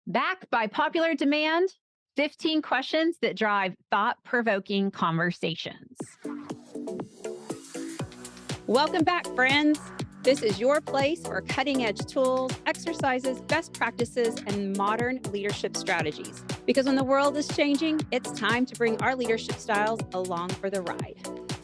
Back by popular demand, 15 questions that drive thought-provoking conversations. Welcome back, friends. This is your place for cutting-edge tools, exercises, best practices, and modern leadership strategies. Because when the world is changing, it's time to bring our leadership styles along for the ride.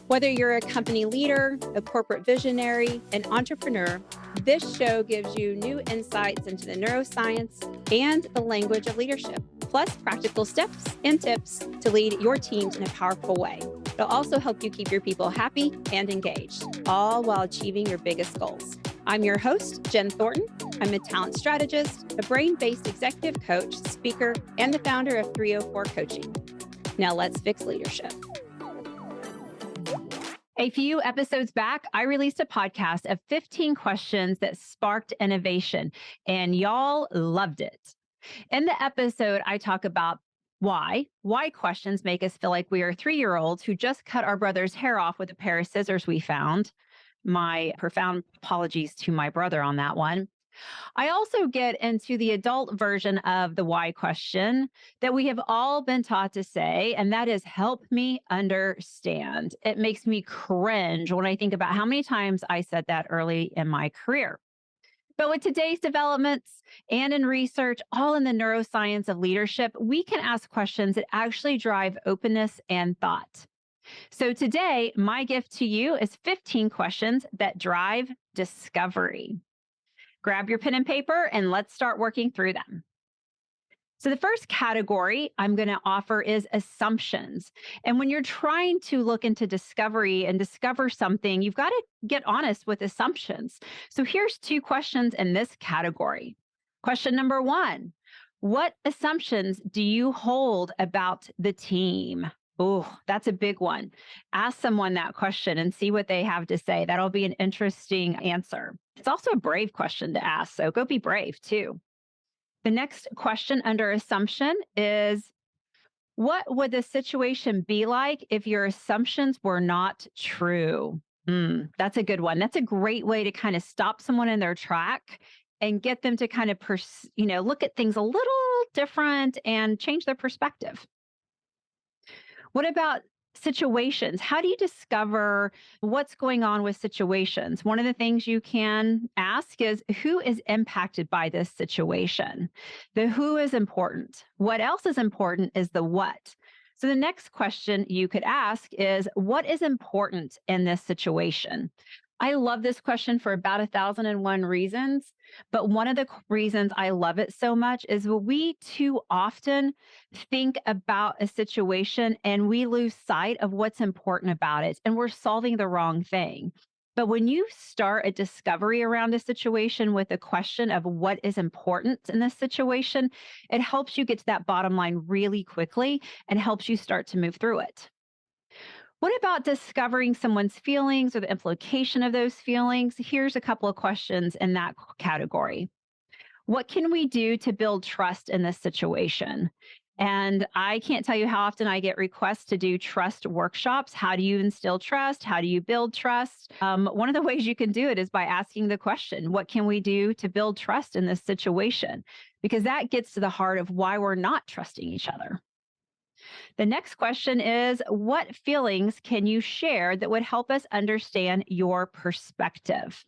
Whether you're a company leader, a corporate visionary, an entrepreneur, this show gives you new insights into the neuroscience and the language of leadership, plus practical steps and tips to lead your teams in a powerful way. It'll also help you keep your people happy and engaged, all while achieving your biggest goals. I'm your host, Jen Thornton. I'm a talent strategist, a brain-based executive coach, speaker, and the founder of 304 Coaching. Now let's fix leadership. A few episodes back, I released a podcast of 15 questions that sparked innovation, and y'all loved it. In the episode, I talk about why questions make us feel like we are 3-year-olds who just cut our brother's hair off with a pair of scissors we found. My profound apologies to my brother on that one. I also get into the adult version of the why question that we have all been taught to say, and that is help me understand. It makes me cringe when I think about how many times I said that early in my career. But with today's developments and in research, all in the neuroscience of leadership, we can ask questions that actually drive openness and thought. So today, my gift to you is 15 questions that drive discovery. Grab your pen and paper and let's start working through them. So the first category I'm going to offer is assumptions. And when you're trying to look into discovery and discover something, you've got to get honest with assumptions. So here's 2 questions in this category. Question number 1, what assumptions do you hold about the team? Oh, that's a big one. Ask someone that question and see what they have to say. That'll be an interesting answer. It's also a brave question to ask, so go be brave too. The next question under assumption is, what would the situation be like if your assumptions were not true? That's a good one. That's a great way to kind of stop someone in their track and get them to kind of look at things a little different and change their perspective. What about situations? How do you discover what's going on with situations? One of the things you can ask is, who is impacted by this situation? The who is important. What else is important is the what. So the next question you could ask is, what is important in this situation? I love this question for about 1,001 reasons, but one of the reasons I love it so much is we too often think about a situation and we lose sight of what's important about it, and we're solving the wrong thing. But when you start a discovery around a situation with a question of what is important in this situation, it helps you get to that bottom line really quickly and helps you start to move through it. What about discovering someone's feelings or the implication of those feelings? Here's a couple of questions in that category. What can we do to build trust in this situation? And I can't tell you how often I get requests to do trust workshops. How do you instill trust? How do you build trust? One of the ways you can do it is by asking the question, what can we do to build trust in this situation? Because that gets to the heart of why we're not trusting each other. The next question is, what feelings can you share that would help us understand your perspective?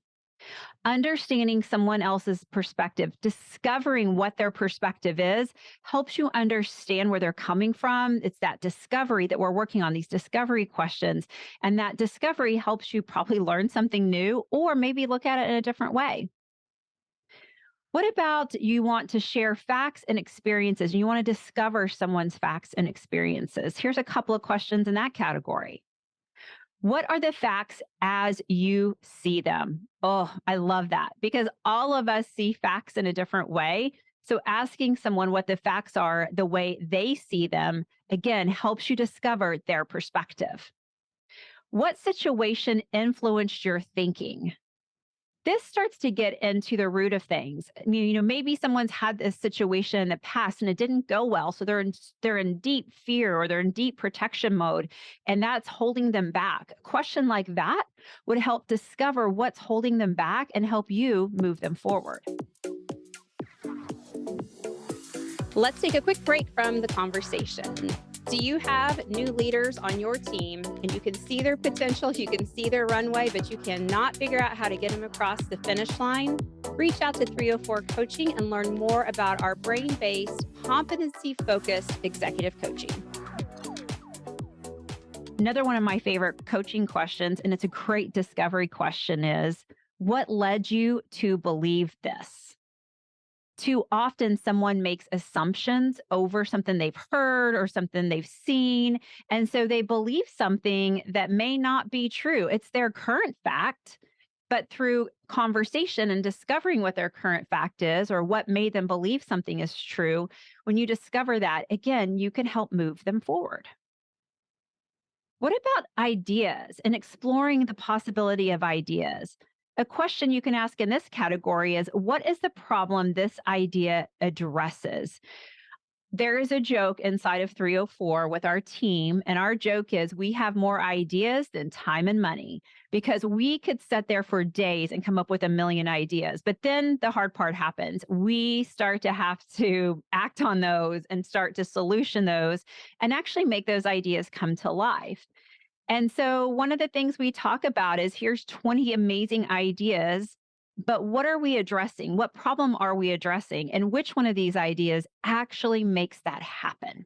Understanding someone else's perspective, discovering what their perspective is, helps you understand where they're coming from. It's that discovery that we're working on, these discovery questions. And that discovery helps you probably learn something new or maybe look at it in a different way. What about you want to share facts and experiences, and you want to discover someone's facts and experiences? Here's a couple of questions in that category. What are the facts as you see them? Oh, I love that, because all of us see facts in a different way. So asking someone what the facts are the way they see them, again, helps you discover their perspective. What situation influenced your thinking? This starts to get into the root of things. Maybe someone's had this situation in the past and it didn't go well, so they're in deep fear or they're in deep protection mode, and that's holding them back. A question like that would help discover what's holding them back and help you move them forward. Let's take a quick break from the conversation. Do you have new leaders on your team and you can see their potential, you can see their runway, but you cannot figure out how to get them across the finish line? Reach out to 304 Coaching and learn more about our brain-based, competency-focused executive coaching. Another one of my favorite coaching questions, and it's a great discovery question, is what led you to believe this? Too often, someone makes assumptions over something they've heard or something they've seen. And so they believe something that may not be true. It's their current fact, but through conversation and discovering what their current fact is or what made them believe something is true, when you discover that, again, you can help move them forward. What about ideas and exploring the possibility of ideas? A question you can ask in this category is, what is the problem this idea addresses? There is a joke inside of 304 with our team, and our joke is we have more ideas than time and money because we could sit there for days and come up with a million ideas. But then the hard part happens. We start to have to act on those and start to solution those and actually make those ideas come to life. And so one of the things we talk about is here's 20 amazing ideas, but what are we addressing? What problem are we addressing? And which one of these ideas actually makes that happen?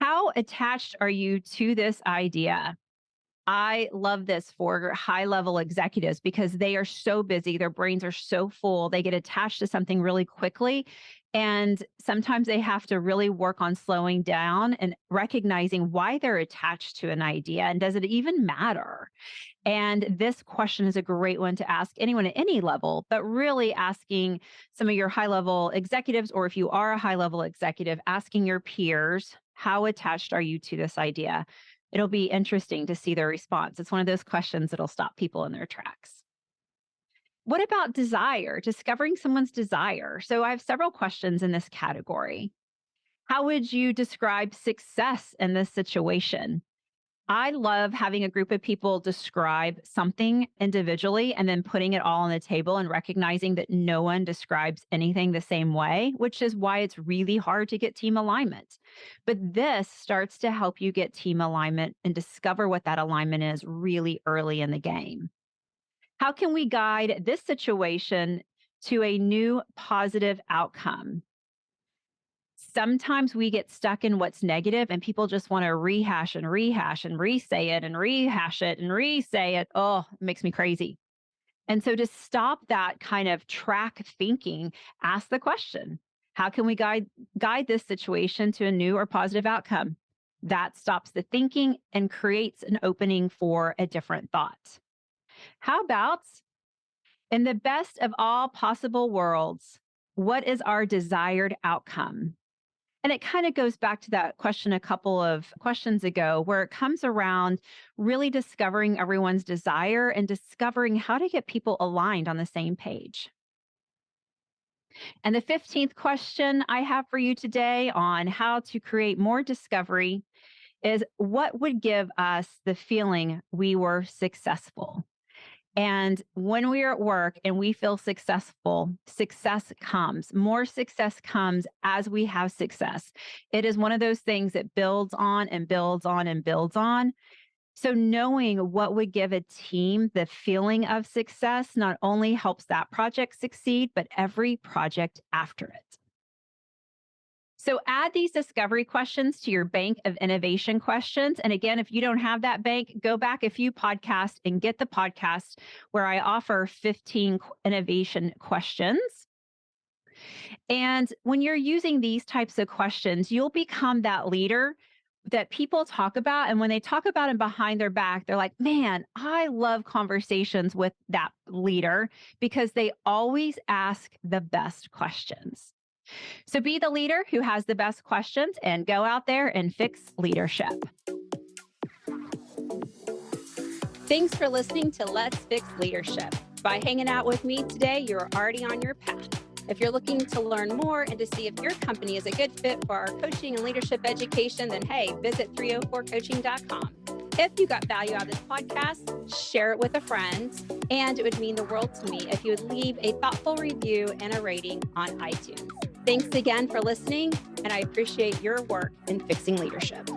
How attached are you to this idea? I love this for high level executives because they are so busy. Their brains are so full. They get attached to something really quickly. And sometimes they have to really work on slowing down and recognizing why they're attached to an idea. And does it even matter? And this question is a great one to ask anyone at any level, but really asking some of your high level executives, or if you are a high level executive, asking your peers, how attached are you to this idea? It'll be interesting to see their response. It's one of those questions that'll stop people in their tracks. What about desire? Discovering someone's desire. So I have several questions in this category. How would you describe success in this situation? I love having a group of people describe something individually and then putting it all on the table and recognizing that no one describes anything the same way, which is why it's really hard to get team alignment. But this starts to help you get team alignment and discover what that alignment is really early in the game. How can we guide this situation to a new positive outcome? Sometimes we get stuck in what's negative and people just want to rehash and rehash and re-say it and rehash it and re-say it. Oh, it makes me crazy. And so to stop that kind of track thinking, ask the question, how can we guide this situation to a new or positive outcome? That stops the thinking and creates an opening for a different thought. How about, in the best of all possible worlds, what is our desired outcome? And it kind of goes back to that question a couple of questions ago, where it comes around really discovering everyone's desire and discovering how to get people aligned on the same page. And the 15th question I have for you today on how to create more discovery is, what would give us the feeling we were successful? And when we are at work and we feel successful, success comes. More success comes as we have success. It is one of those things that builds on and builds on and builds on. So knowing what would give a team the feeling of success not only helps that project succeed, but every project after it. So add these discovery questions to your bank of innovation questions. And again, if you don't have that bank, go back a few podcasts and get the podcast where I offer 15 innovation questions. And when you're using these types of questions, you'll become that leader that people talk about. And when they talk about it behind their back, they're like, man, I love conversations with that leader because they always ask the best questions. So be the leader who has the best questions and go out there and fix leadership. Thanks for listening to Let's Fix Leadership. By hanging out with me today, you're already on your path. If you're looking to learn more and to see if your company is a good fit for our coaching and leadership education, then hey, visit 304coaching.com. If you got value out of this podcast, share it with a friend. And it would mean the world to me if you would leave a thoughtful review and a rating on iTunes. Thanks again for listening, and I appreciate your work in fixing leadership.